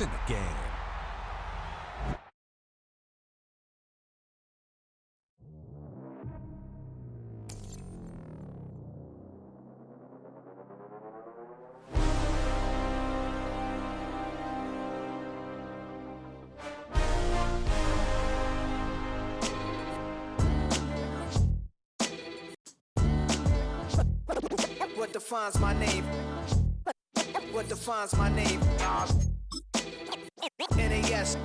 in the game. What defines my name? What defines my name? NAS.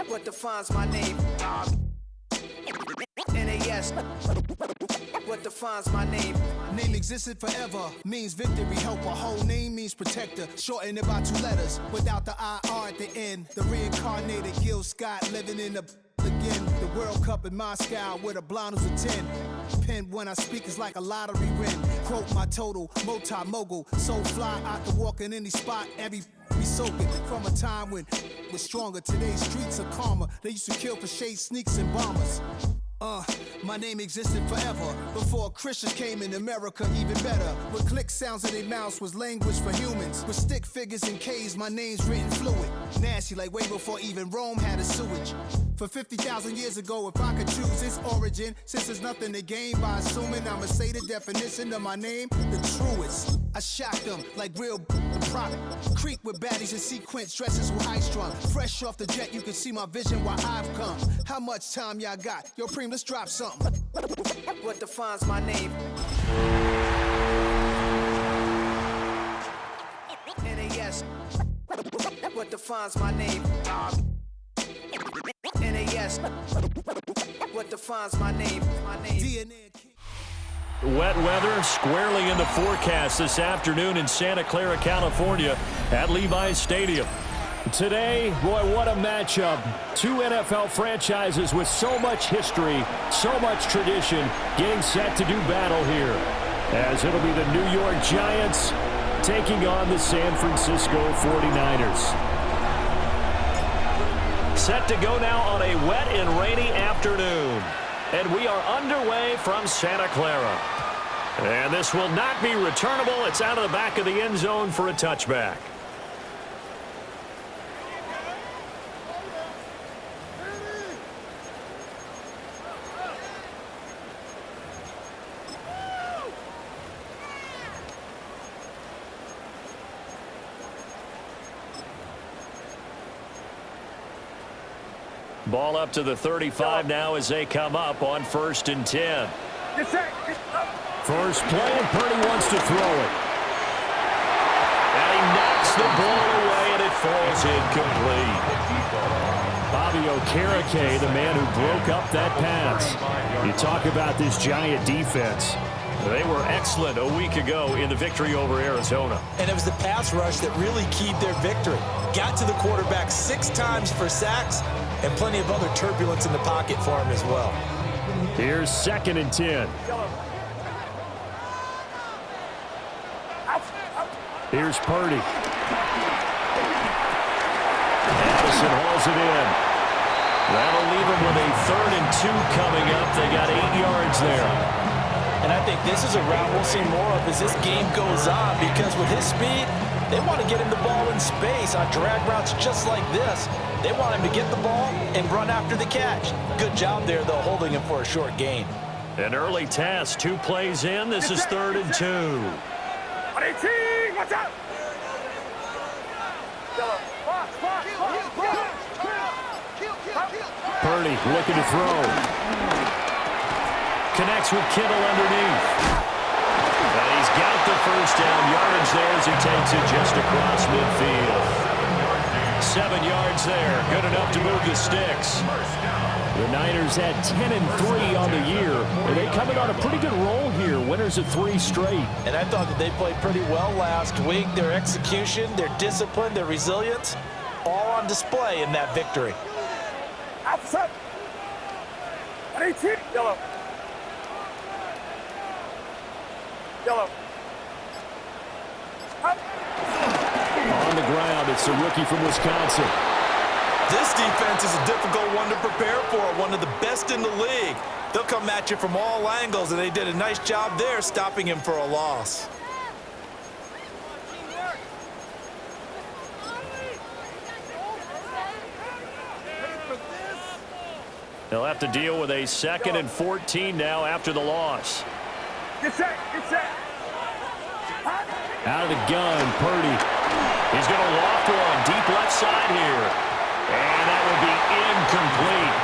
What defines my name? NAS. What defines my name? Name existed forever, means victory, helper. Whole name means protector, shortened it by 2 letters, without the IR at the end. The reincarnated Gil Scott living in the again. The World Cup in Moscow with a blind who's a 10. Pen when I speak is like a lottery win. Quote my total, multi-mogul. So fly, I can walk in any spot, every be soaking. From a time when was stronger, today's streets are calmer. They used to kill for shade sneaks and bombers. My name existed forever. Before Christians came in America, even better. With click sounds in their mouths was language for humans. With stick figures and K's, my name's written fluid. Nasty like way before even Rome had a sewage. For 50,000 years ago, if I could choose its origin, since there's nothing to gain by assuming I'ma say the definition of my name, the truest. I shocked them like real product. Creep with baddies in sequence, dresses with high strung. Fresh off the jet, you can see my vision where I've come. How much time y'all got? Yo, Preem, let's drop something. What defines my name? NAS. What defines my name? NAS. What defines my name? DNA. Wet weather squarely in the forecast this afternoon in Santa Clara, California at Levi's Stadium. Today, boy, what a matchup. 2 NFL franchises with so much history, so much tradition, getting set to do battle here. As it'll be the New York Giants taking on the San Francisco 49ers. Set to go now on a wet and rainy afternoon. And we are underway from Santa Clara. And this will not be returnable. It's out of the back of the end zone for a touchback. Ball up to the 35 now as they come up on 1st and 10. First play, and Purdy wants to throw it. And he knocks the ball away, and it falls incomplete. Bobby Okereke, the man who broke up that pass. You talk about this Giant defense. They were excellent a week ago in the victory over Arizona. And it was the pass rush that really keyed their victory. Got to the quarterback 6 times for sacks, and plenty of other turbulence in the pocket for him as well. Here's 2nd and 10. Here's Purdy. Addison hauls it in. That'll leave him with a 3rd and 2 coming up. They got 8 yards there. And I think this is a route we'll see more of as this game goes on, because with his speed, they want to get him the ball in space on drag routes just like this. They want him to get the ball and run after the catch. Good job there, though, holding him for a short gain. An early task, 2 plays in. This is 3rd and 2. Watch out! Purdy looking to throw. Connects with Kittle underneath. And he's got the 1st down yardage there as he takes it just across midfield. 7 yards there. Good enough to move the sticks. The Niners had 10-3 on the year. And they coming on a pretty good roll here. Winners of 3 straight. And I thought that they played pretty well last week. Their execution, their discipline, their resilience, all on display in that victory. Outside. 18. Yellow. Yellow. On the ground, it's the rookie from Wisconsin. This defense is a difficult one to prepare for, one of the best in the league. They'll come at you from all angles, and they did a nice job there stopping him for a loss. They'll have to deal with a 2nd and 14 now after the loss. Get set, get set. Out of the gun, Purdy. He's going to loft one deep left side here. And that will be incomplete.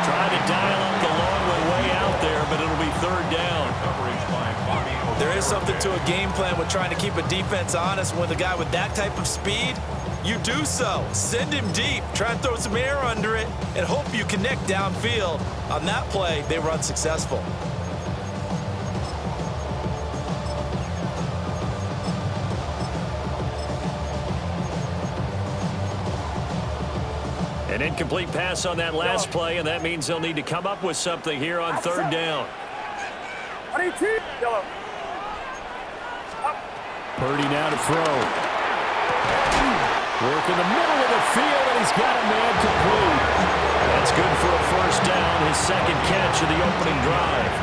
Trying to dial up the long way out there, but it'll be 3rd down. There is something to a game plan with trying to keep a defense honest. With a guy with that type of speed, you do so. Send him deep. Try and throw some air under it and hope you connect downfield. On that play, they were unsuccessful. An incomplete pass on that last play, and that means they'll need to come up with something here on 3rd down. Yellow. Purdy now to throw. Work in the middle of the field, and he's got a man complete. That's good for a 1st down, his 2nd catch of the opening drive.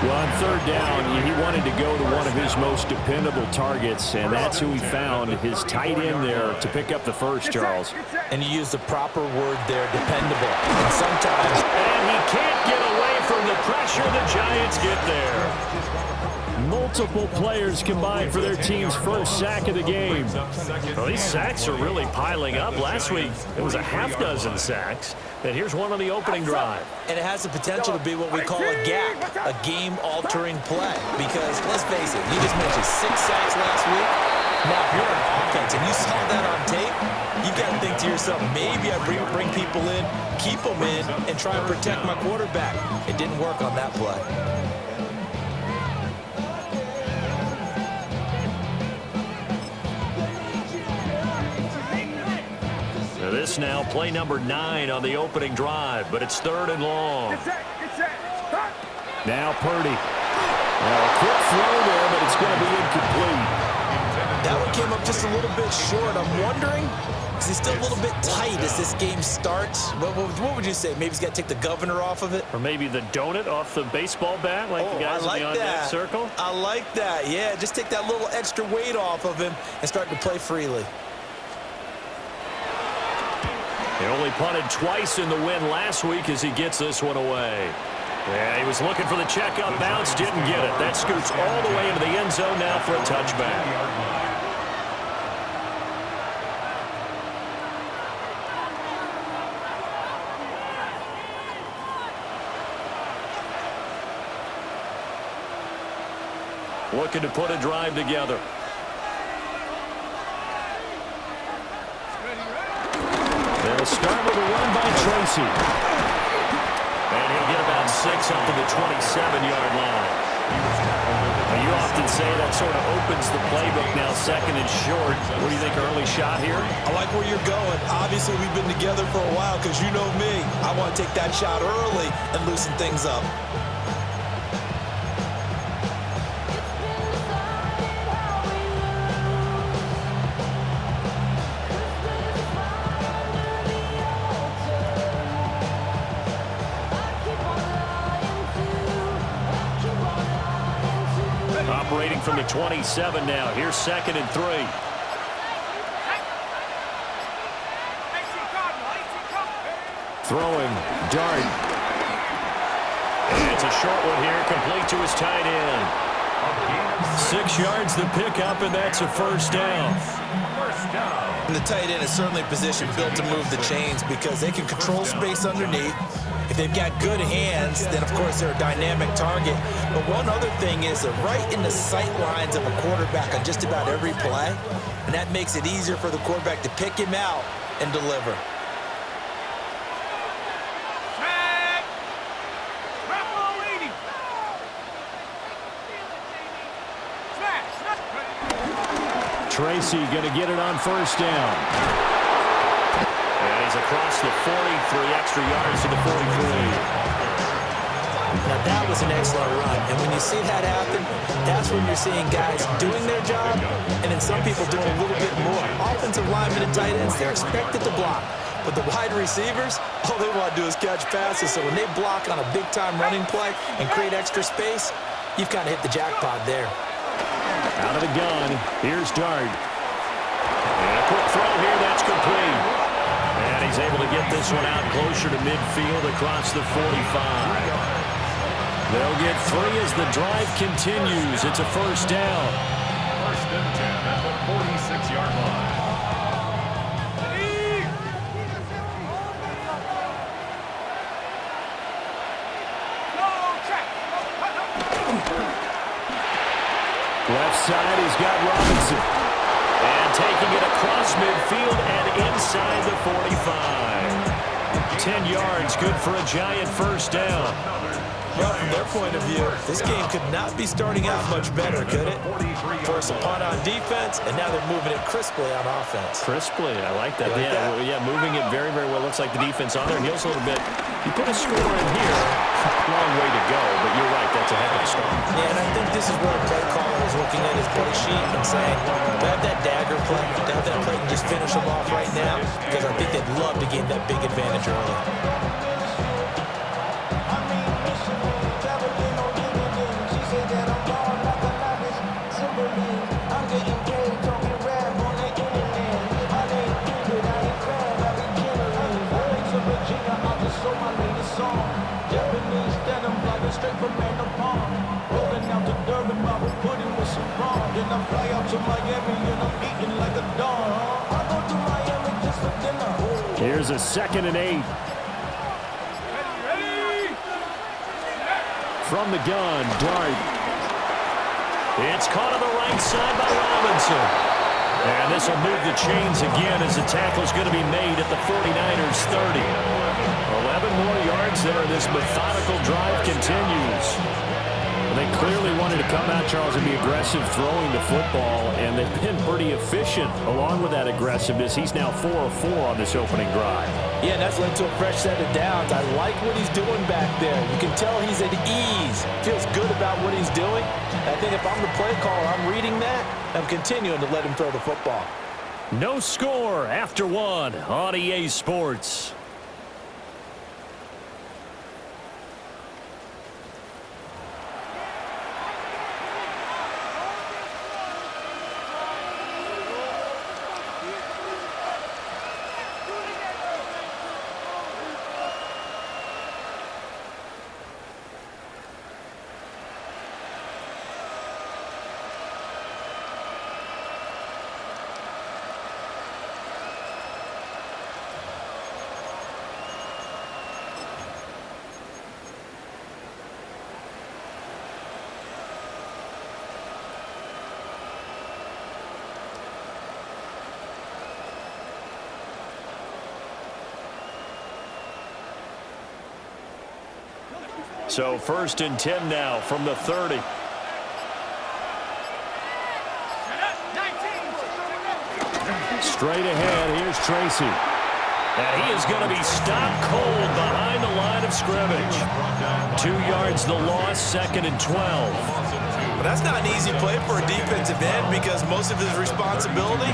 Well, on 3rd down, he wanted to go to one of his most dependable targets, and that's who he found, his tight end there, to pick up the first, Charles. And you use the proper word there, dependable. And sometimes... And he can't get away from the pressure. The Giants get there. Multiple players combined for their team's 1st sack of the game. Well, these sacks are really piling up. Last week, it was a half-dozen sacks. And here's one on the opening drive. And it has the potential to be what we call a gap, a game-altering play. Because, let's face it, you just mentioned 6 sacks last week. Now, if you're an offense and you saw that on tape, you've got to think to yourself, maybe I bring people in, keep them in, and try and protect my quarterback. It didn't work on that play. This now play number 9 on the opening drive, but it's 3rd and long. Get set. Now Purdy. A quick throw there, but it's going to be incomplete. That one came up just a little bit short. I'm wondering, is he still a little bit tight as this game starts? What would you say? Maybe he's got to take the governor off of it? Or maybe the donut off the baseball bat, like the guys in the on-deck circle? I like that. Yeah, just take that little extra weight off of him and start to play freely. He only punted twice in the win last week as he gets this one away. Yeah, he was looking for the check-up bounce, didn't get it. That scoots all the way into the end zone now for a touchback. Looking to put a drive together. They'll start with a run by Tracy. And he'll get about 6 up to the 27-yard line. Now, you often say that sort of opens the playbook now, 2nd and short. What do you think, early shot here? I like where you're going. Obviously, we've been together for a while because you know me. I want to take that shot early and loosen things up. Operating from the 27 now. Here's 2nd and 3. Throwing, Dart. And it's a short one here, complete to his tight end. 6 yards the pickup, and that's a 1st down. And the tight end is certainly a position built to move the chains because they can control space underneath. If they've got good hands, then, of course, they're a dynamic target. But one other thing is they're right in the sight lines of a quarterback on just about every play, and that makes it easier for the quarterback to pick him out and deliver. Tracy going to get it on 1st down. And he's across the 40, 3 extra yards to the 43. Now, that was an excellent run. And when you see that happen, that's when you're seeing guys doing their job and then some people doing a little bit more. Offensive linemen and tight ends, they're expected to block. But the wide receivers, all they want to do is catch passes. So when they block on a big-time running play and create extra space, you've kind of hit the jackpot there. Out of the gun, here's Dart. And a quick throw here, that's complete. And And he's able to get this one out closer to midfield across the 45. They'll get 3 as the drive continues. It's a first down. First and 10 at the 46-yard line. Left side, he's got Robinson. And taking it across midfield and inside the 45. 10 yards, good for a Giant first down. Well, from their point of view, this game could not be starting out much better, could it? Force a punt on defense, and now they're moving it crisply on offense. Crisply, I like that. You like that? Yeah, moving it very, very well. Looks like the defense on there. Heels a little bit. You put a score in here, long way to go, but you're right, that's a heck of a start. Yeah, and I think this is where a play caller is looking at his play sheet and saying, to have that dagger play, to have that play and just finish them off right now, because I think they'd love to gain that big advantage early. Here's a 2nd and 8. From the gun, Dart. It's caught on the right side by Robinson. And this will move the chains again as the tackle's going to be made at the 49ers 30. 11 more yards there. This methodical drive continues. They clearly wanted to come out, Charles, and be aggressive throwing the football, and they've been pretty efficient along with that aggressiveness. He's now 4 of 4 on this opening drive. Yeah, and that's led to a fresh set of downs. I like what he's doing back there. You can tell he's at ease. Feels good about what he's doing. I think if I'm the play caller, I'm reading that. I'm continuing to let him throw the football. No score after 1 on EA Sports. So 1st and 10 now from the 30. Straight ahead, here's Tracy. And he is going to be stopped cold behind the line of scrimmage. 2 yards the loss, 2nd and 12. But that's not an easy play for a defensive end because most of his responsibility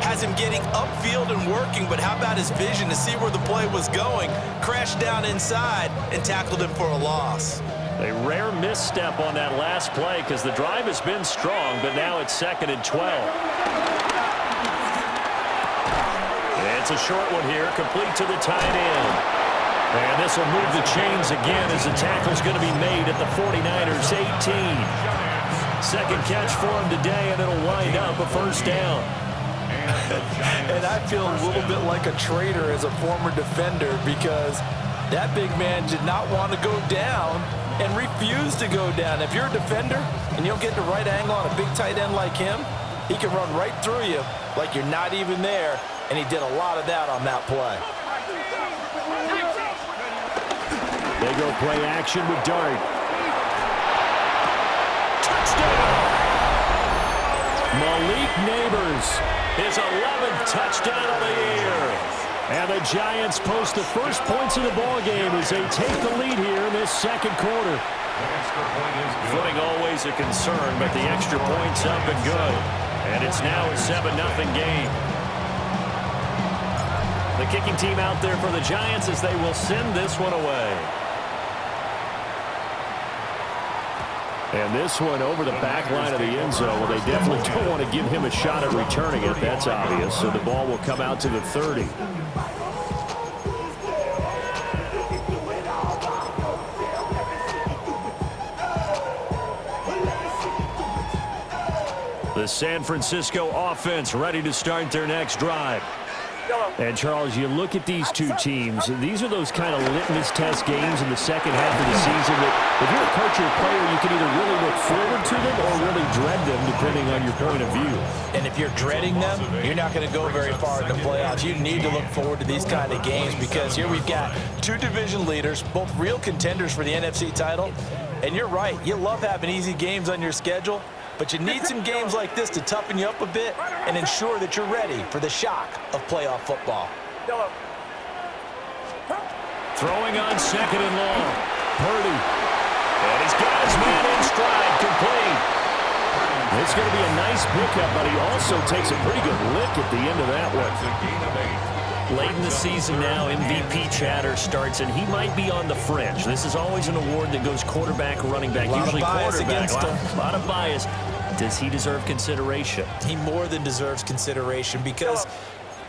has him getting upfield and working, but how about his vision to see where the play was going, crashed down inside, and tackled him for a loss. A rare misstep on that last play because the drive has been strong, but now it's 2nd and 12. It's a short one here, complete to the tight end. And this will move the chains again as the tackle's going to be made at the 49ers 18. Second catch for him today, and it'll wind up a first down. And I feel a little bit like a traitor as a former defender because that big man did not want to go down and refused to go down. If you're a defender and you don't get the right angle on a big tight end like him, he can run right through you like you're not even there, and he did a lot of that on that play. They go play action with Dart. Touchdown! Malik Neighbors, his 11th touchdown of the year. And the Giants post the first points of the ballgame as they take the lead here in this second quarter. Footing always a concern, but the extra point's up and good. And it's now a 7-0 game. The kicking team out there for the Giants as they will send this one away. And this one over the back line of the end zone. Well, they definitely don't want to give him a shot at returning it. That's obvious. So the ball will come out to the 30. The San Francisco offense ready to start their next drive. And, Charles, you look at these two teams, these are those kind of litmus test games in the second half of the season that if you're a coach or a player, you can either really look forward to them or really dread them, depending on your point of view. And if you're dreading them, you're not going to go very far in the playoffs. You need to look forward to these kind of games because here we've got two division leaders, both real contenders for the NFC title. And you're right, you love having easy games on your schedule, but you need some games like this to toughen you up a bit and ensure that you're ready for the shock of playoff football. Throwing on second and long. Purdy. And he's got his man in stride, complete. It's going to be a nice pickup, but he also takes a pretty good lick at the end of that one. Late in the season now, MVP chatter starts, and he might be on the fringe. This is always an award that goes quarterback, running back, usually quarterback. A lot of bias. Does he deserve consideration? He more than deserves consideration because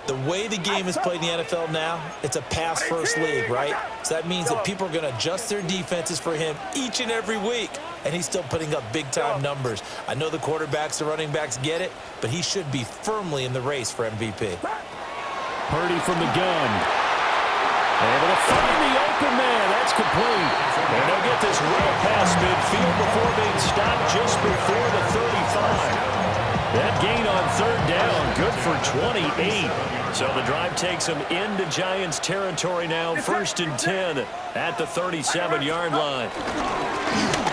the way the game is played in the NFL now, it's a pass-first league, right? So that means that people are going to adjust their defenses for him each and every week, and he's still putting up big-time numbers. I know the quarterbacks, the running backs get it, but he should be firmly in the race for MVP. Purdy from the gun. Able to find the open man. That's complete. And they'll get this well past midfield before being stopped just before the 35. That gain on third down, good for 28. So the drive takes them into Giants territory now, 1st and 10 at the 37-yard line.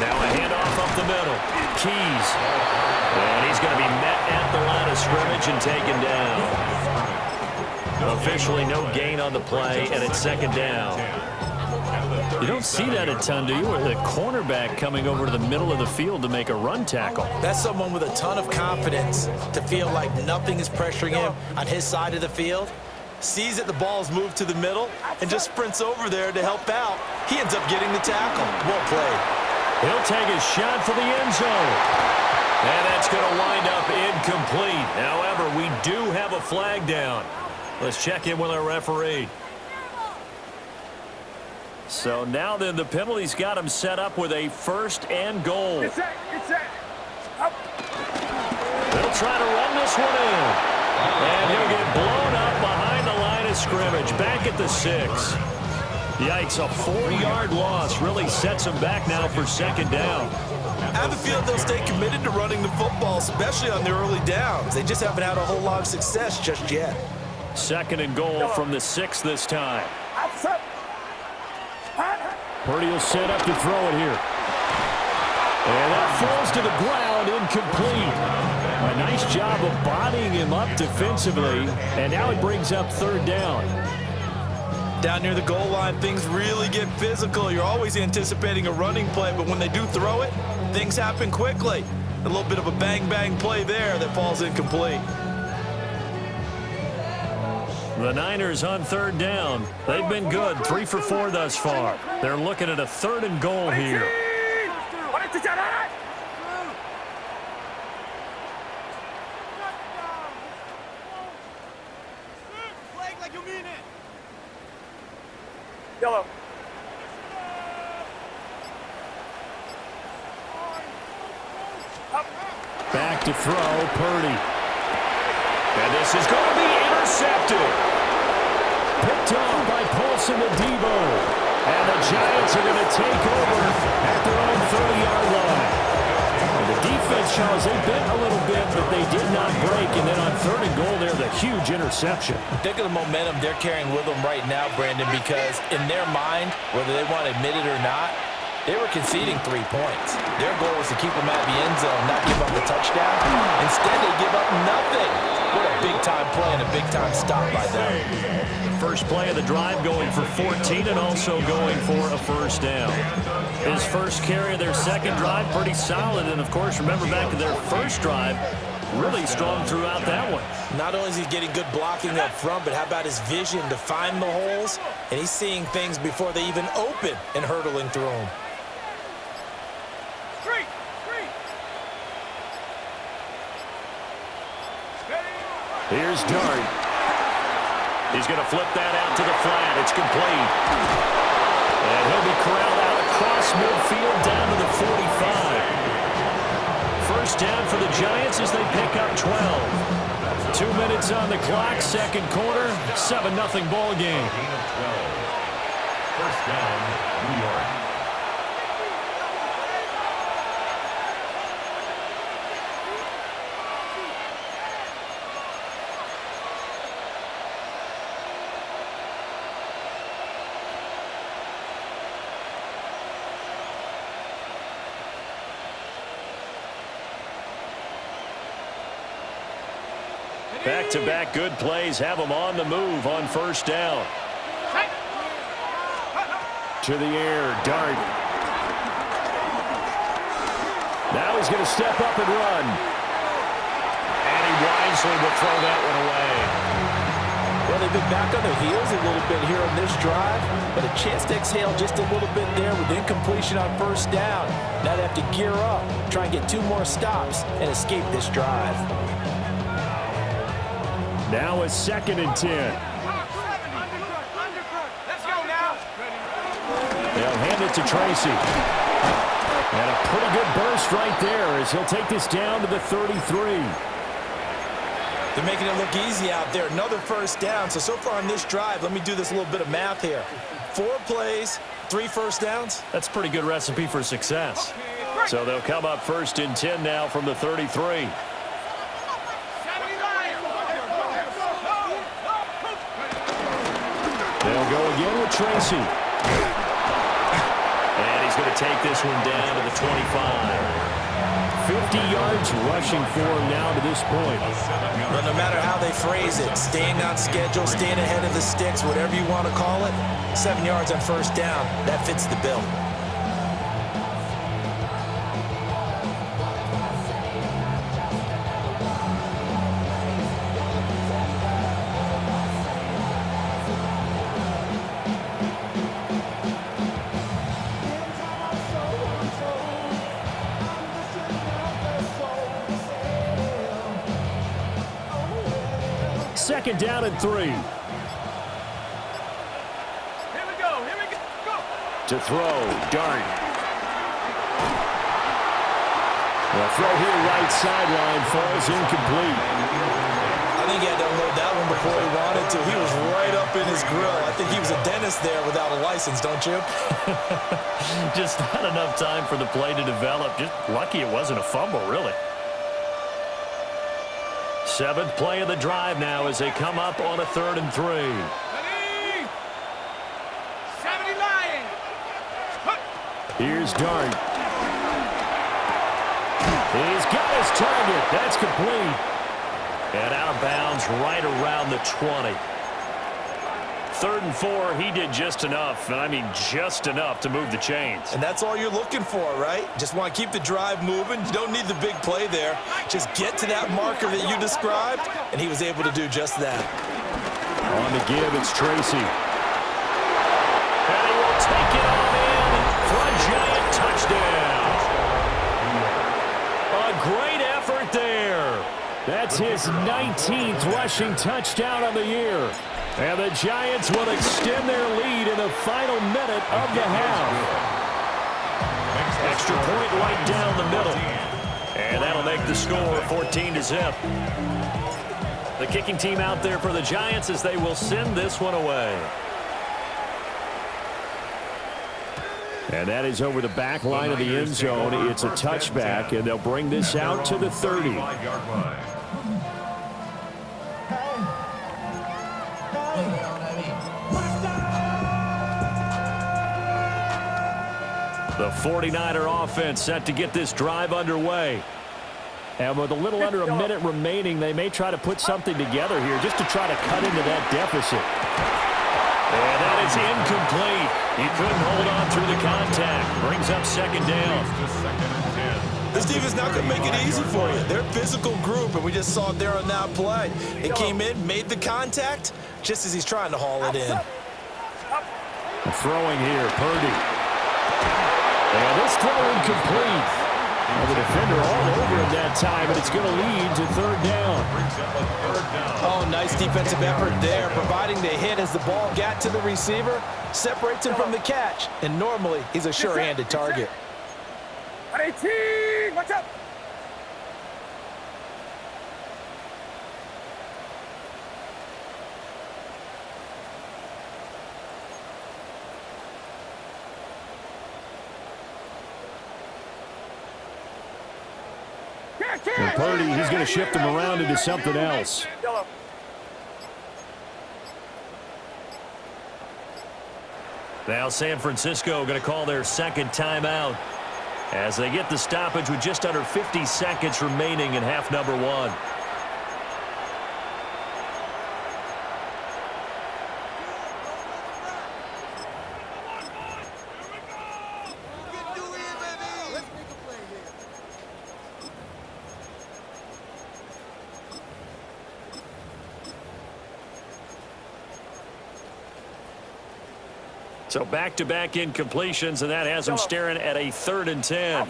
Now a handoff up the middle. Keys. And he's going to be met at the line of scrimmage and taken down. Officially no gain on the play, and it's 2nd down. You don't see that a ton, do you? Or the cornerback coming over to the middle of the field to make a run tackle. That's someone with a ton of confidence to feel like nothing is pressuring him on his side of the field. Sees that the ball's moved to the middle and just sprints over there to help out. He ends up getting the tackle. Well played. He'll take a shot for the end zone. And that's going to wind up incomplete. However, we do have a flag down. Let's check in with our referee. So now then, the penalty's got him set up with a 1st and goal. Get set. Up. They'll try to run this one in. And he'll get blown up behind the line of scrimmage. Back at the 6. Yikes, a 4-yard loss really sets him back now for 2nd down. I have a feeling they'll stay committed to running the football, especially on the early downs. They just haven't had a whole lot of success just yet. 2nd and goal from the 6 this time. Purdy will set up to throw it here. And that falls to the ground, incomplete. A nice job of bodying him up defensively, and now it brings up 3rd down. Down near the goal line, things really get physical. You're always anticipating a running play, but when they do throw it, things happen quickly. A little bit of a bang-bang play there that falls incomplete. The Niners on 3rd down. They've been good, 3 for 4 thus far. They're looking at a 3rd and goal here. Yellow. Back to throw, Purdy. And this is going to be intercepted. Picked off by Paulson Adebo. And the Giants are going to take over at their own 30-yard line. And the defense, Charles, they bent a little bit, but they did not break. And then on 3rd and goal, there's a huge interception. Think of the momentum they're carrying with them right now, Brandon, because in their mind, whether they want to admit it or not, they were conceding 3 points. Their goal was to keep them out of the end zone, not give up the touchdown. Instead, they give up nothing. What a big-time play and a big-time stop by them. First play of the drive going for 14 and also going for a 1st down. His first carry of their 2nd drive, pretty solid. And, of course, remember back to their 1st drive, really strong throughout that one. Not only is he getting good blocking up front, but how about his vision to find the holes? And he's seeing things before they even open and hurtling through them. Here's Dart. He's going to flip that out to the flat. It's complete. And he'll be corralled out across midfield down to the 45. first down for the Giants as they pick up 12. 2 minutes on the clock, second quarter, 7-0 ball game. Gain of 12. First down, New York. Back-to-back good plays have them on the move on first down. To the air, Dart. Now he's going to step up and run. And he wisely will throw that one away. Well, they've been back on their heels a little bit here on this drive, but a chance to exhale just a little bit there with incompletion on first down. Now they have to gear up, try and get 2 more stops, and escape this drive. Now a 2nd and 10. Let's go now. They'll hand it to Tracy. And a pretty good burst right there as he'll take this down to the 33. They're making it look easy out there. Another first down. So far on this drive, let me do this little bit of math here. 4 plays, 3 first downs. That's a pretty good recipe for success. So they'll come up 1st and 10 now from the 33. They'll go again with Tracy. And he's going to take this one down to the 25. 50 yards rushing for him now to this point. But no matter how they phrase it, staying on schedule, staying ahead of the sticks, whatever you want to call it, 7 yards on first down, that fits the bill. Second down and 3. Here we go. Go. To throw, Dart. The throw here right sideline falls incomplete. I think he had to unload that one before he wanted to. He was right up in his grill. I think he was a dentist there without a license, don't you? Just not enough time for the play to develop. Just lucky it wasn't a fumble, really. 7th play of the drive now as they come up on a 3rd and 3. Ready? 70 Lions. Here's Dart. He's got his target. That's complete. And out of bounds right around the 20. 3rd and 4, he did just enough, and I mean just enough to move the chains. And that's all you're looking for, right? Just want to keep the drive moving. You don't need the big play there. Just get to that marker that you described, and he was able to do just that. On the give, it's Tracy. And he will take it on in for a Giant touchdown. A great effort there. That's his 19th rushing touchdown of the year. And the Giants will extend their lead in the final minute of the half. Extra point right down the middle. And that'll make the score 14-0. The kicking team out there for the Giants as they will send this one away. And that is over the back line of the end zone. It's a touchback, and they'll bring this out to the 30. The 49er offense set to get this drive underway. And with a little under a minute remaining, they may try to put something together here just to try to cut into that deficit. And that is incomplete. He couldn't hold on through the contact. Brings up 2nd down. This defense not going to make it easy for you. They're a physical group, and we just saw it there on that play. They came in, made the contact, just as he's trying to haul it in. Throwing here, Purdy. And this throw incomplete. Well, the defender all over him that time, and it's going to lead to 3rd down. Oh, nice defensive effort there, providing the hit as the ball got to the receiver, separates him from the catch, and normally he's a sure-handed target. 18, watch out. And Purdy, he's going to shift him around into something else. Now San Francisco going to call their second timeout as they get the stoppage with just under 50 seconds remaining in half number one. So back-to-back incompletions, and that has him staring at a 3rd and 10.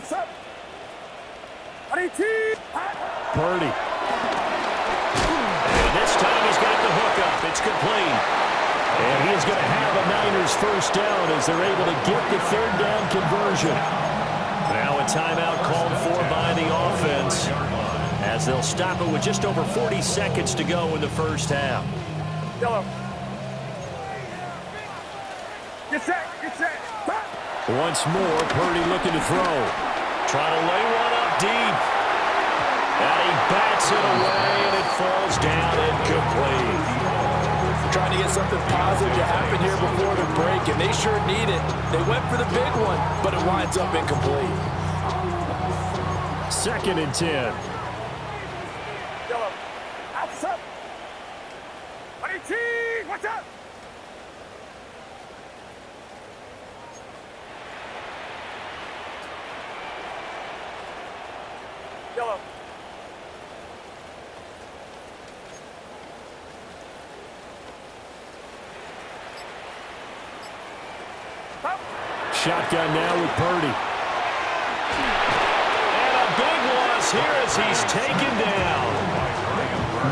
Purdy. And this time he's got the hook up. It's complete. And he is going to have a Niners first down as they're able to get the 3rd down conversion. Now a timeout called for by the offense as they'll stop it with just over 40 seconds to go in the first half. Once more, Purdy looking to throw. Trying to lay one up deep. And he bats it away, and it falls down incomplete. Trying to get something positive to happen here before the break, and they sure need it. They went for the big one, but it winds up incomplete. 2nd and 10. What's up? Shotgun now with Purdy. And a big loss here as he's taken down.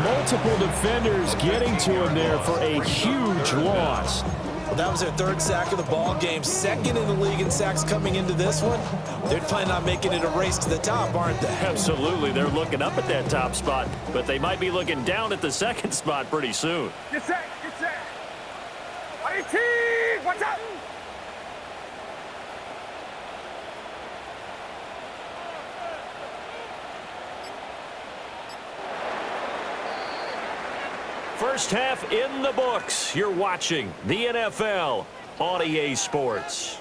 Multiple defenders getting to him there for a huge loss. Well, that was their 3rd sack of the ball game, 2nd in the league in sacks coming into this one. They're planning on making it a race to the top, aren't they? Absolutely. They're looking up at that top spot, but they might be looking down at the 2nd spot pretty soon. Get set. What's up? First half in the books. You're watching the NFL on EA Sports.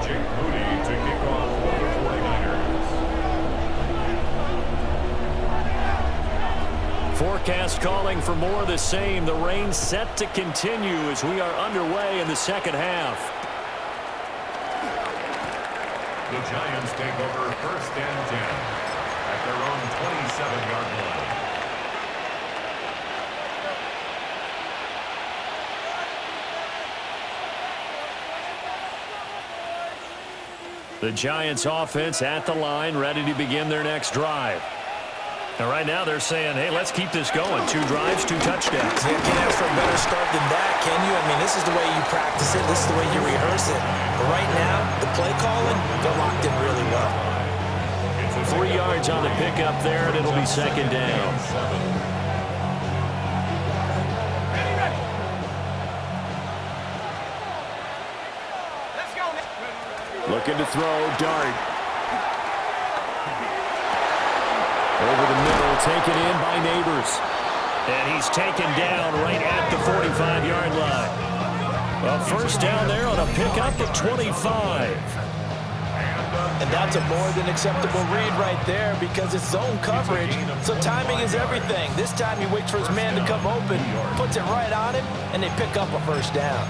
Jake Moody to kick off for the 49ers. Forecast calling for more of the same. The rain set to continue as we are underway in the second half. The Giants take over 1st and 10 at their own 27-yard line. The Giants offense at the line, ready to begin their next drive. And right now they're saying, hey, let's keep this going. 2 drives, 2 touchdowns. You can't ask for a better start than that, can you? I mean, this is the way you practice it. This is the way you rehearse it. But right now, the play calling, they're locked in really well. 3 yards on the pickup there, and it'll be 2nd down. Let's go. Looking to throw, Dart. Over the middle, taken in by Neighbors. And he's taken down right at the 45-yard line. A first down there on a pickup of 25. And that's a more than acceptable read right there because it's zone coverage, so timing is everything. This time he waits for his man to come open, puts it right on him, and they pick up a first down.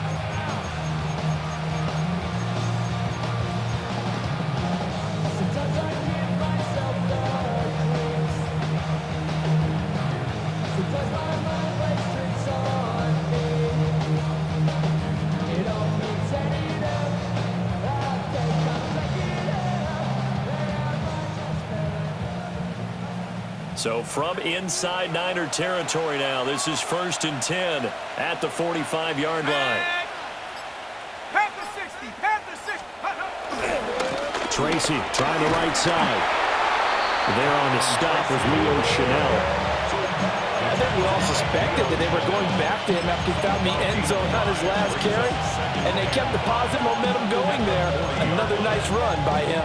So from inside Niner territory now, this is 1st and 10 at the 45-yard line. Panther 60, Panther 60. Tracy trying the right side. There on the stop was Leo Chanel. I think we all suspected that they were going back to him after he found the end zone on his last carry, and they kept the positive momentum going there. Another nice run by him.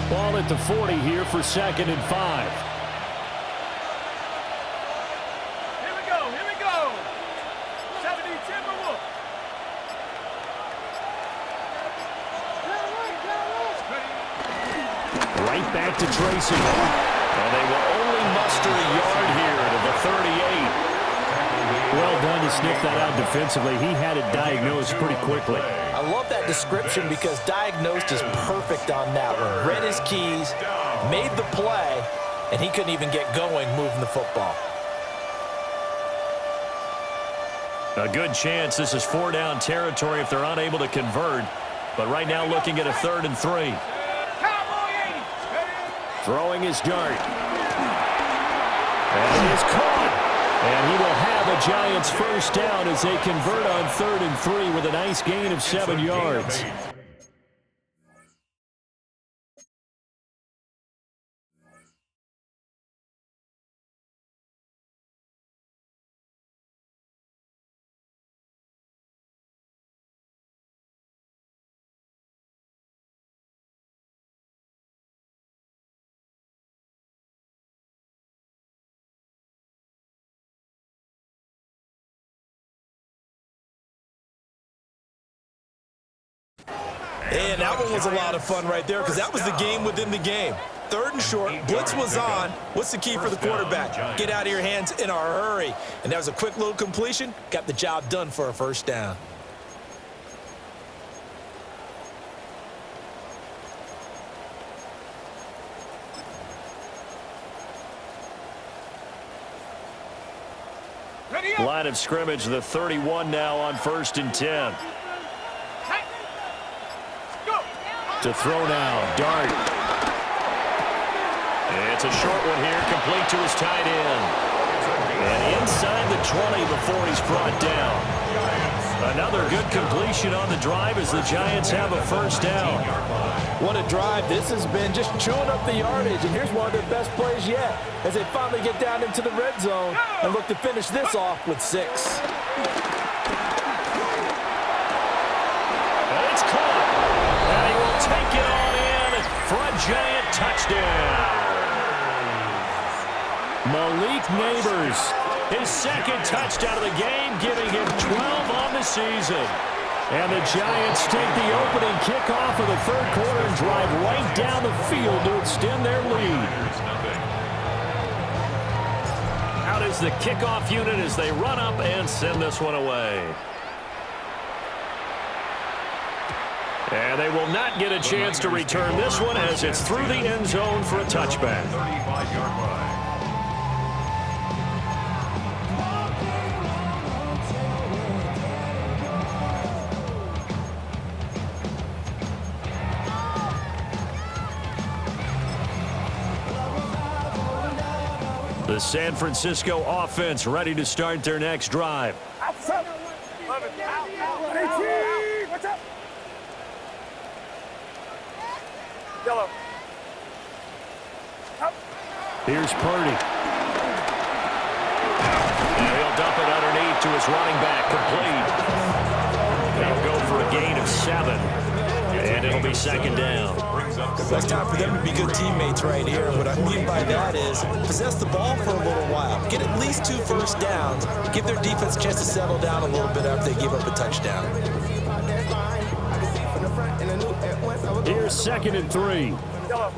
Ball at the 40 here for 2nd and 5. Here we go. 70 Timberwolves. Right back to Tracy. And they will only muster a yard here to the 38. Well done to sniff that out defensively. He had it diagnosed pretty quickly. I love that description because diagnosed is perfect on that one. Read his keys, made the play, and he couldn't even get going moving the football. A good chance this is 4-down territory if they're unable to convert. But right now looking at a 3rd and 3. Throwing his dart. And it is caught. And he will have a Giants first down as they convert on 3rd and 3 with a nice gain of 7 yards. And that one was a lot of fun right there because that was the game within the game. 3rd and short, blitz was on. What's the key for the quarterback? Get out of your hands in a hurry. And that was a quick little completion. Got the job done for a first down. Line of scrimmage, the 31 now on 1st and 10. To throw now, Dart. It's a short one here, complete to his tight end. And inside the 20 before he's brought down. Another good completion on the drive as the Giants have a first down. What a drive this has been, just chewing up the yardage. And here's one of their best plays yet as they finally get down into the red zone and look to finish this off with 6. Take it on in for a Giant touchdown. Malik Neighbors, his 2nd touchdown of the game, giving him 12 on the season. And the Giants take the opening kickoff of the 3rd quarter and drive right down the field to extend their lead. Out is the kickoff unit as they run up and send this one away. And they will not get a chance to return this one as it's through the end zone for a touchback. 35-yard line. The San Francisco offense ready to start their next drive. Outside. Love it. Out. What's up? Yellow. Up. Here's Purdy. And he'll dump it underneath to his running back, complete. They'll go for a gain of 7. And it'll be 2nd down. It's time for them to be good teammates right here. What I mean by that is possess the ball for a little while. Get at least 2 first downs. Give their defense a chance to settle down a little bit after they give up a touchdown. Here's 2nd and 3. Yellow.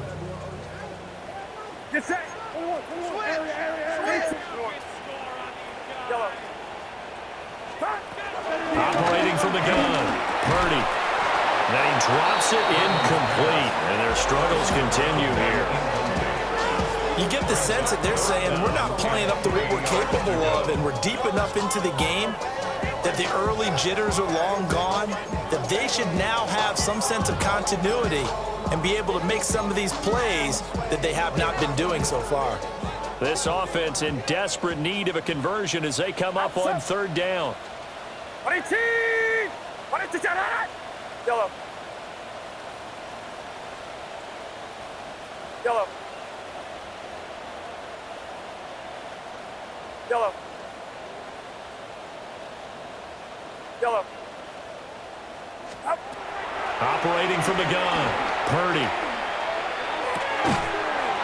Get set. Yellow. Operating from the gun. Purdy. Then he drops it incomplete. And their struggles continue here. You get the sense that they're saying we're not playing up to what we're capable of, and we're deep enough into the game that the early jitters are long gone. that they should now have some sense of continuity and be able to make some of these plays that they have not been doing so far. This offense in desperate need of a conversion as they come up on third down. Yellow. Yellow. Yellow. Yellow. Up. Operating from the gun, Purdy.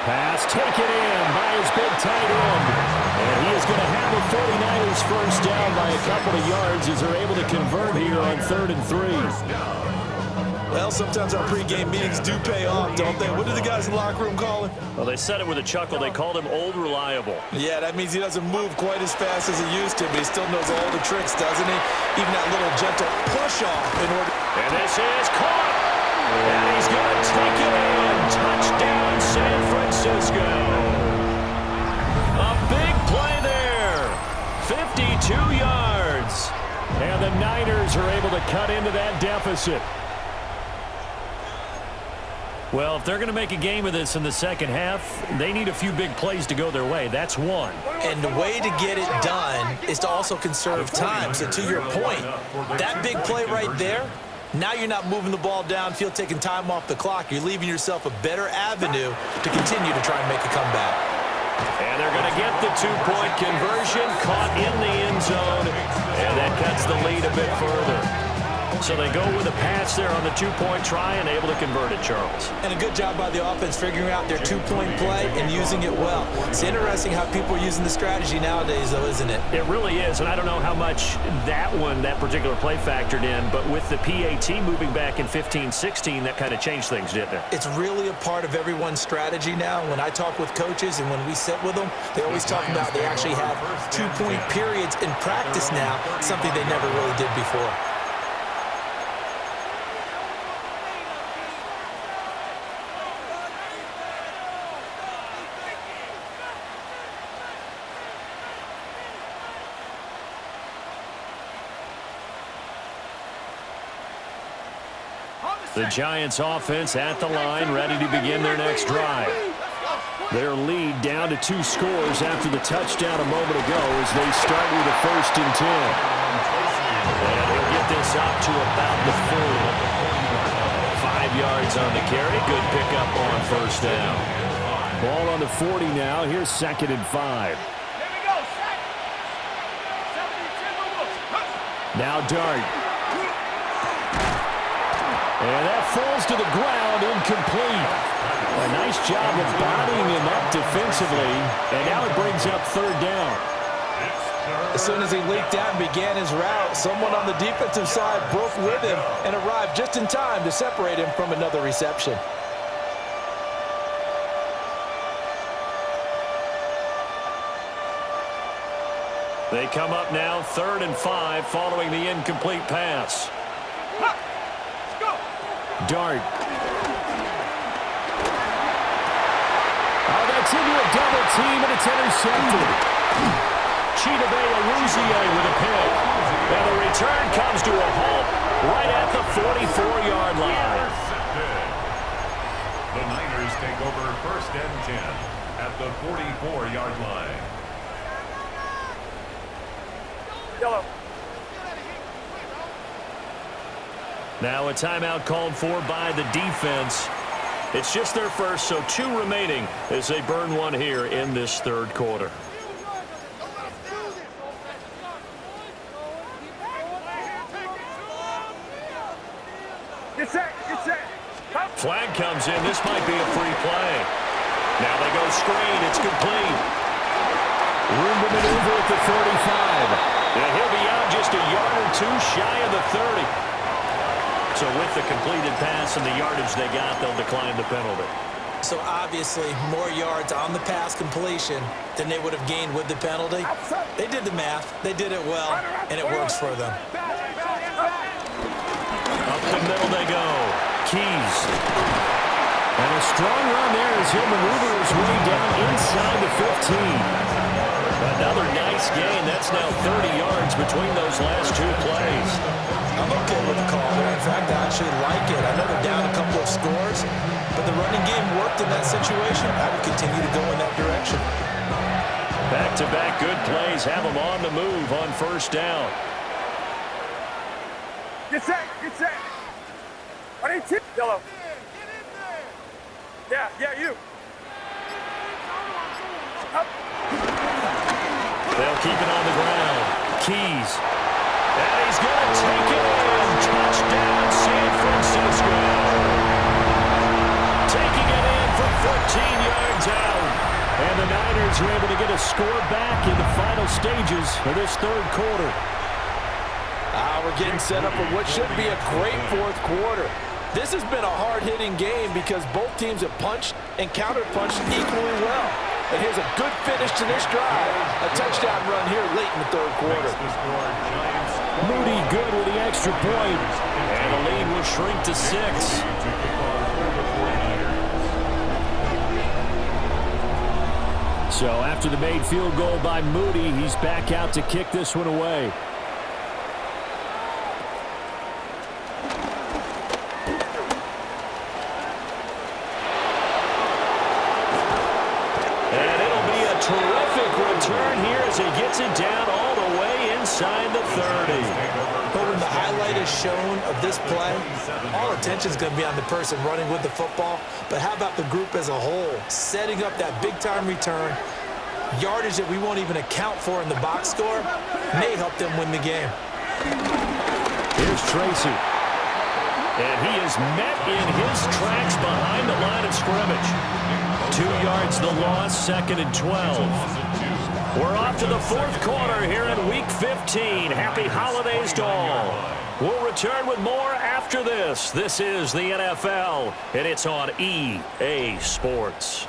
Pass taken in by his big tight end. And he is going to have the 49ers first down by a couple of yards as they're able to convert here on 3rd and 3. Well, sometimes our pregame meetings do pay off, don't they? What did the guys in the locker room call him? Well, they said it with a chuckle. They called him Old Reliable. Yeah, that means he doesn't move quite as fast as he used to, but he still knows all the tricks, doesn't he? Even that little gentle push-off in order... And this is caught! And he's going to take it in. Touchdown, San Francisco. A big play there. 52 yards. And the Niners are able to cut into that deficit. Well, if they're going to make a game of this in the second half, they need a few big plays to go their way. That's one. And the way to get it done is to also conserve time. So to your point, that big play right there, now you're not moving the ball downfield, taking time off the clock. You're leaving yourself a better avenue to continue to try and make a comeback. And they're going to get the two-point conversion, caught in the end zone, and that cuts the lead a bit further. So they go with a pass there on the two-point try and able to convert it, Charles. And a good job by the offense figuring out their two-point play and using it well. It's interesting how people are using the strategy nowadays, though, isn't it? It really is, and I don't know how much that particular play factored in, but with the PAT moving back in 15-16, that kind of changed things, didn't it? It's really a part of everyone's strategy now. When I talk with coaches and when we sit with them, they always talk about they actually have two-point periods in practice now, something they never really did before. The Giants offense at the line, ready to begin their next drive. Their lead down to 2 scores after the touchdown a moment ago as they start with a 1st and 10. And he'll get this up to about the 40. 5 yards on the carry. Good pickup on 1st down. Ball on the 40 now. Here's 2nd and 5. Now Dart. And that falls to the ground, incomplete. A nice job of bodying him up defensively, and now it brings up 3rd down. As soon as he leaked out and began his route, someone on the defensive side broke with him and arrived just in time to separate him from another reception. They come up now 3rd and 5 following the incomplete pass. Dart. Oh, that's into a double team, and it's intercepted. Chidobe Awuzie with a pick. And the return comes to a halt right at the 44-yard line. The Niners take over 1st and 10 at the 44-yard line. Yellow. Now a timeout called for by the defense. It's just their first, so 2 remaining as they burn one here in this 3rd quarter. Get set. Flag comes in. This might be a free play. Now they go screen. It's complete. Room to maneuver at the 35. And he'll be out just a yard or 2 shy of the 30. So with the completed pass and the yardage they got, they'll decline the penalty. So obviously more yards on the pass completion than they would have gained with the penalty. They did the math. They did it well, and it works for them. Up the middle they go. Keys. And a strong run there as he'll maneuver his way down inside the 15. Another nice gain. That's now 30 yards between those last two plays. I'm okay with the call there. In fact, I actually like it. I know they're down a couple of scores, but the running game worked in that situation. I would continue to go in that direction. Back-to-back good plays have them on the move on first down. Get set. Get set. I need two. Yellow. Yeah, you. Up. They'll keep it on the ground. Keys. And he's going to take it in. Touchdown, San Francisco. Taking it in from 14 yards out. And the Niners are able to get a score back in the final stages of this third quarter. We're getting set up for what should be a great fourth quarter. This has been a hard-hitting game because both teams have punched and counter-punched equally well. And here's a good finish to this drive. A touchdown run here late in the third quarter. Moody good with the extra point. And the lead will shrink to 6. So after the made field goal by Moody, he's back out to kick this one away. And it'll be a terrific return here as he gets it down all the way inside the 30. But when the highlight is shown of this play, all attention is going to be on the person running with the football. But how about the group as a whole, setting up that big-time return, yardage that we won't even account for in the box score, may help them win the game. Here's Tracy. And he is met in his tracks behind the line of scrimmage. 2 yards the loss, 2nd and 12. We're off to the fourth quarter here in Week 15. Happy holidays to all. We'll return with more after this. This is the NFL, and it's on EA Sports.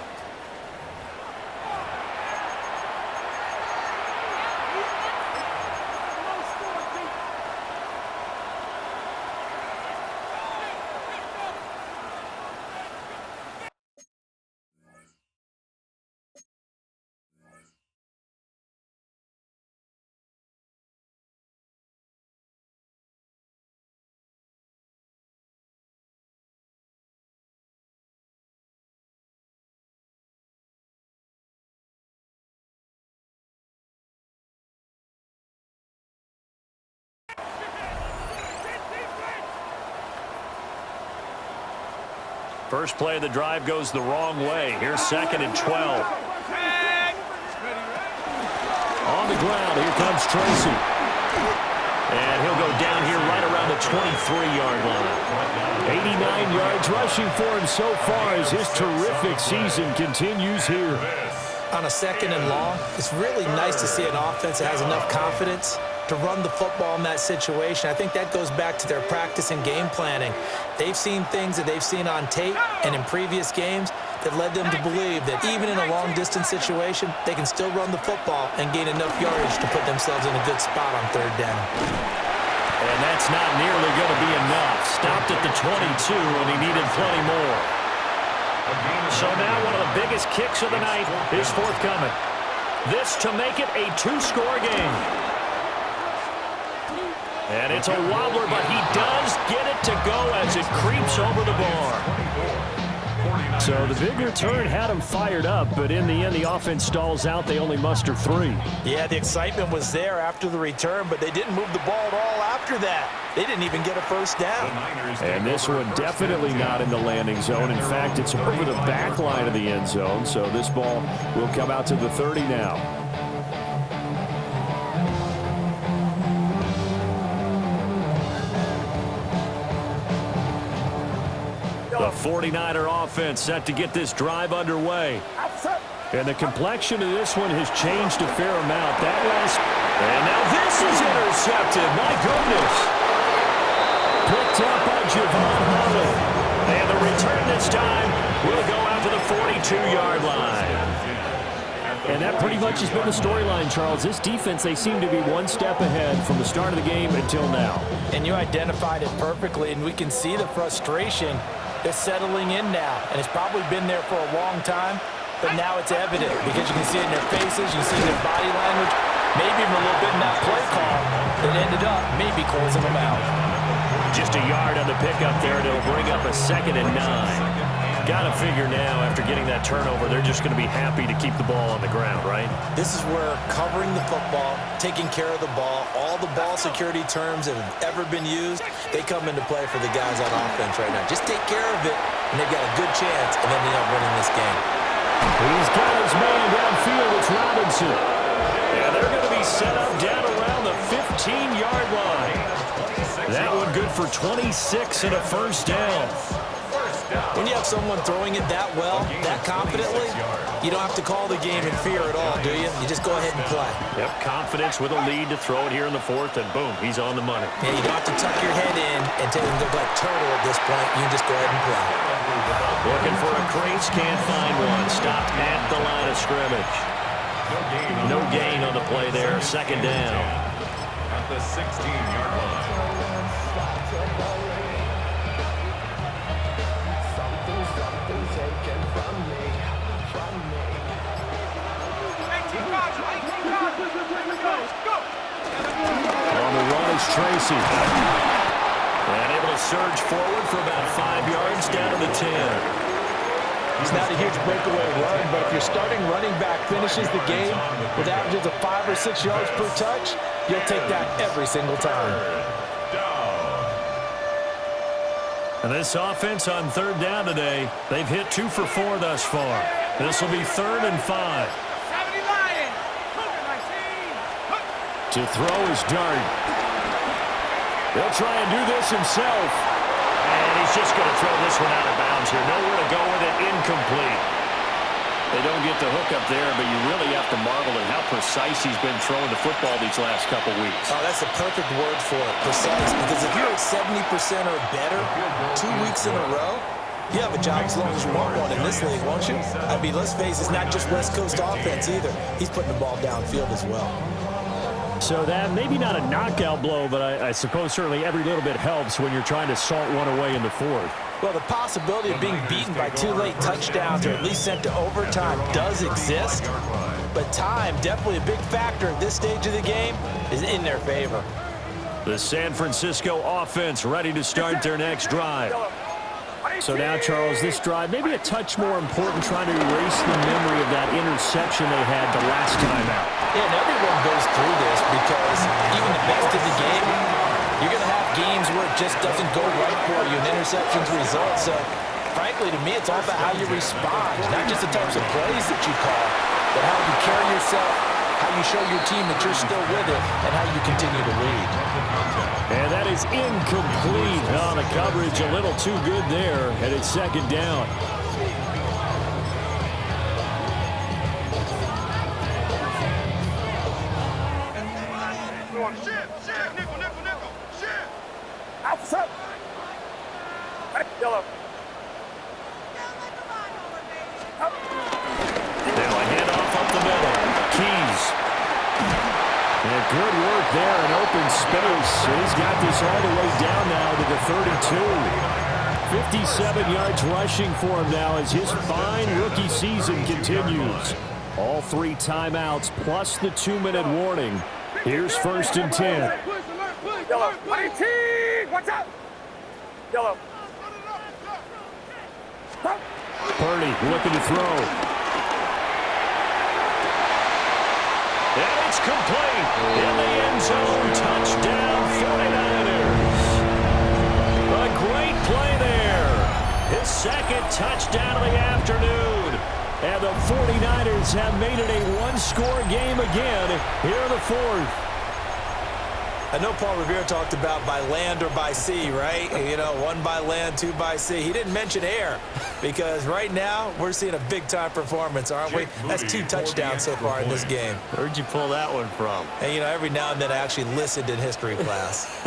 First play of the drive goes the wrong way. Here's 2nd and 12. On the ground, here comes Tracy. And he'll go down here right around the 23-yard line. 89 yards rushing for him so far as his terrific season continues here. On a 2nd and long, it's really nice to see an offense that has enough confidence to run the football in that situation. I think that goes back to their practice and game planning. They've seen things that they've seen on tape and in previous games that led them to believe that even in a long-distance situation, they can still run the football and gain enough yardage to put themselves in a good spot on 3rd down. And that's not nearly going to be enough. Stopped at the 22, and he needed plenty more. So now one of the biggest kicks of the night is forthcoming. This to make it a 2-score game. And it's a wobbler, but he does get it to go as it creeps over the bar. So the big return had him fired up, but in the end, the offense stalls out. They only muster 3. Yeah, the excitement was there after the return, but they didn't move the ball at all after that. They didn't even get a first down. And this one definitely not in the landing zone. In fact, it's over the back line of the end zone, so this ball will come out to the 30 now. The 49er offense set to get this drive underway. And the complexion of this one has changed a fair amount. And now this is intercepted. My goodness. Picked up by Javon Holland. And the return this time will go out to the 42-yard line. And that pretty much has been the storyline, Charles. This defense, they seem to be one step ahead from the start of the game until now. And you identified it perfectly, and we can see the frustration that's settling in now. And it's probably been there for a long time. but now it's evident because you can see it in their faces, you can see it in their body language, maybe even a little bit in that play call that ended up maybe closing them out. Just a yard on the pickup there, and it'll bring up a 2nd and 9. Got to figure now, after getting that turnover, they're just going to be happy to keep the ball on the ground, right? This is where covering the football, taking care of the ball, all the ball security terms that have ever been used, they come into play for the guys on offense right now. Just take care of it, and they've got a good chance of ending up winning this game. He's got his man downfield. It's Robinson. And they're going to be set up down around the 15-yard line. That one good for 26 and a first down. When you have someone throwing it that well, that confidently, you don't have to call the game in fear at all, do you? You just go ahead and play. Yep, confidence with a lead to throw it here in the 4th, and boom, he's on the money. Yeah, you don't have to tuck your head in and take him look like turtle at this point. You can just go ahead and play. Looking for a Crates, can't find one. Stopped at the line of scrimmage. No gain on the play there, 2nd down. At the 16-yard line. On the run is Tracy. And able to surge forward for about 5 yards down to the 10. It's not a huge breakaway run, but if your starting running back finishes the game with averages of 5 or 6 yards per touch, you'll take that every single time. And this offense on 3rd down today, they've hit 2 for 4 thus far. This will be 3rd and 5. To throw is Dart. He'll try and do this himself. And he's just going to throw this one out of bounds here. Nowhere to go with it. Incomplete. They don't get the hook up there, but you really have to marvel at how precise he's been throwing the football these last couple weeks. Oh, that's the perfect word for it, precise. Because if you're at 70% or better 2 weeks in a row, you have a job as long as you want one in this league, won't you? I mean, let's face it, it's not just West Coast offense either. He's putting the ball downfield as well. So that, maybe not a knockout blow, but I suppose certainly every little bit helps when you're trying to salt one away in the 4th. Well, the possibility of being beaten by 2 late touchdowns or at least sent to overtime does exist. But time, definitely a big factor at this stage of the game, is in their favor. The San Francisco offense ready to start their next drive. So now, Charles, this drive maybe a touch more important, trying to erase the memory of that interception they had the last time out. Yeah, and everyone goes through this because even the best in the game, you're going to have games where it just doesn't go right for you and interceptions result. So, frankly, to me, it's all about how you respond, not just the types of plays that you call, but how you carry yourself, how you show your team that you're still with it, and how you continue to lead. And that is incomplete. Oh, the coverage a little too good there, and it's 2nd down. Outside. Yellow. Now a handoff up the middle. Keys. And good work there in open space. And he's got this all the way down now to the 32. 57 yards rushing for him now as his fine rookie season continues. All 3 timeouts plus the 2-minute warning. Here's 1st and 10. Yellow. 18. Watch out. Yellow. Purdy looking to throw. And it's complete. In the end zone. Touchdown 49ers. A great play there. His 2nd touchdown of the afternoon. And the 49ers have made it a 1-score game again here in the 4th. I know Paul Revere talked about by land or by sea, right? You know, 1 by land, 2 by sea. He didn't mention air because right now we're seeing a big-time performance, aren't we? That's 2 touchdowns so far in this game. Where'd you pull that one from? And, you know, every now and then I actually listened in history class.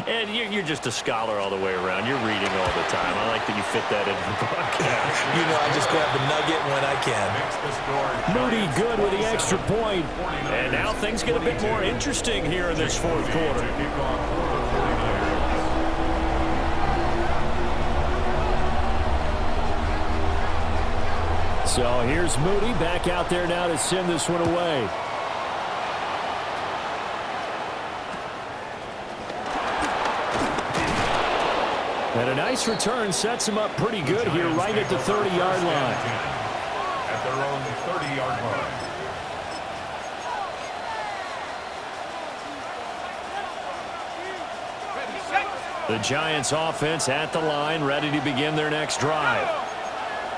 And you're just a scholar all the way around. You're reading all the time. I like that you fit that into the broadcast. You know, I just grab the nugget when I can. Moody good with the extra point. And now things get a bit more interesting here in this 4th quarter. So here's Moody back out there now to send this one away. And a nice return sets him up pretty good here right at the 30-yard line. At their own 30-yard line. The Giants offense at the line, ready to begin their next drive.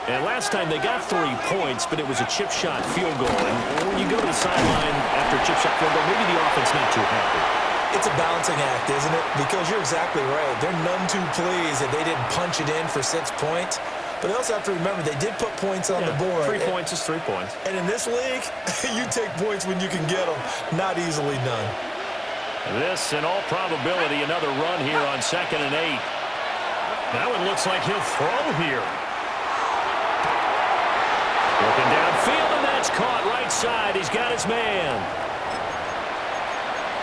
And last time they got 3 points, but it was a chip shot field goal. And when you go to the sideline after a chip shot field goal, maybe the offense not too happy. It's a balancing act, isn't it? Because you're exactly right. They're none too pleased that they didn't punch it in for 6 points. But they also have to remember they did put points on the board. 3 points is 3 points. And in this league, you take points when you can get them. Not easily done. This, in all probability, another run here on 2nd and 8. That one looks like he'll throw here. Looking downfield, and that's caught right side. He's got his man.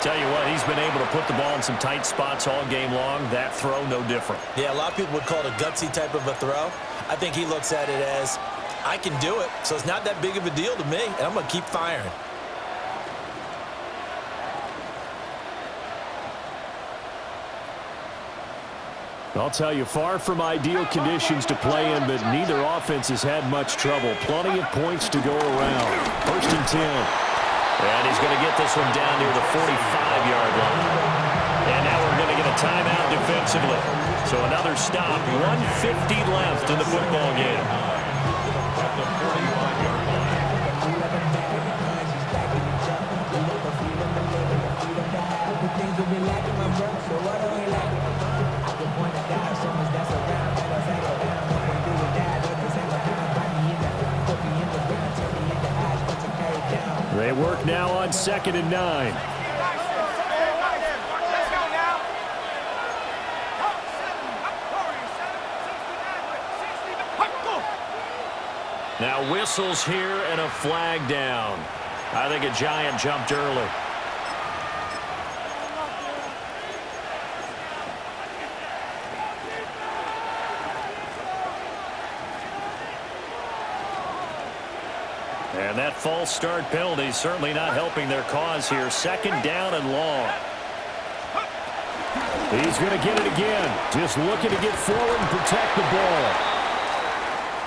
Tell you what, he's been able to put the ball in some tight spots all game long. That throw, no different. Yeah, a lot of people would call it a gutsy type of a throw. I think he looks at it as, I can do it, so it's not that big of a deal to me, and I'm going to keep firing. I'll tell you, far from ideal conditions to play in, but neither offense has had much trouble. Plenty of points to go around. 1st and 10. And he's going to get this one down near the 45-yard line. And now we're going to get a timeout defensively. So another stop. 1:50 left in the football game. At the 45-yard line. They work now on 2nd and 9. Let's go now. Now whistles here and a flag down. I think a Giant jumped early. And that false start penalty is certainly not helping their cause here. 2nd down and long. He's going to get it again. Just looking to get forward and protect the ball.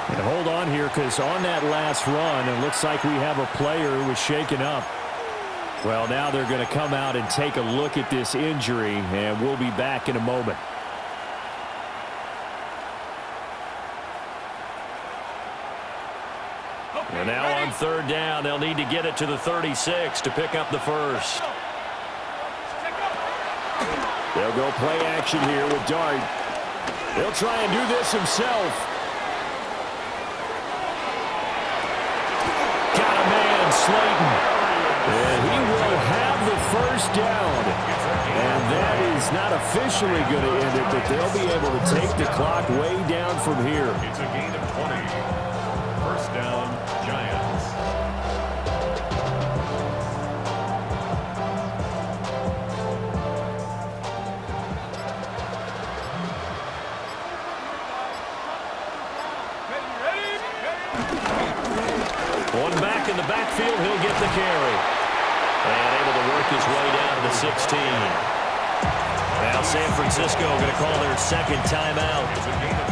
And hold on here, because on that last run, it looks like we have a player who was shaken up. Well, now they're going to come out and take a look at this injury, and we'll be back in a moment. And now on 3rd down, they'll need to get it to the 36 to pick up the first. They'll go play action here with Dart. He'll try and do this himself. Got a man, Slayton. And he will have the first down. And that is not officially going to end it, but they'll be able to take the clock way down from here. It's a gain of 20. 1st down, Giants. One back in the backfield, he'll get the carry. And able to work his way down to the 16. Now San Francisco going to call their 2nd timeout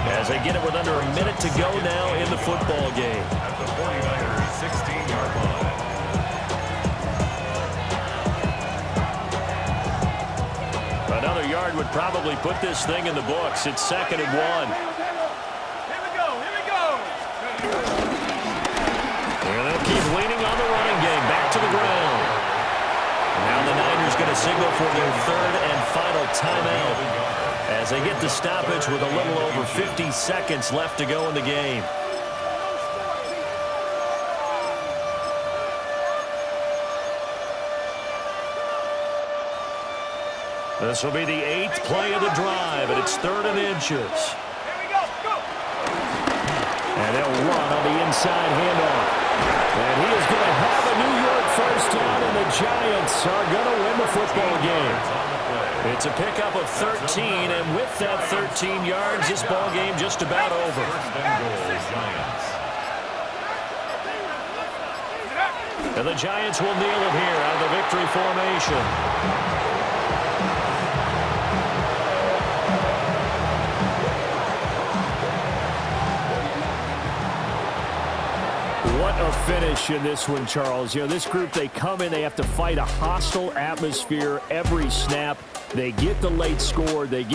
as they get it with under a minute to go now in the football game. At the 49ers, 16-yard line. Another yard would probably put this thing in the books. It's 2nd and 1. Here we go. And they'll keep leaning on the running game. Back to the ground. Now the Niners going to signal for their 3rd and final timeout as they get the stoppage with a little over 50 seconds left to go in the game. This will be the 8th play of the drive, and it's 3rd and inches. Here we go. And they'll run on the inside handoff. And he is going to have a New York first down, and the Giants are going to win the football game. It's a pickup of 13, and with that 13 yards, this ball game just about over. 1st and goal, Giants. And the Giants will kneel it here out of the victory formation. What a finish in this one, Charles. You know, this group, they come in, they have to fight a hostile atmosphere every snap. They get the late score. They get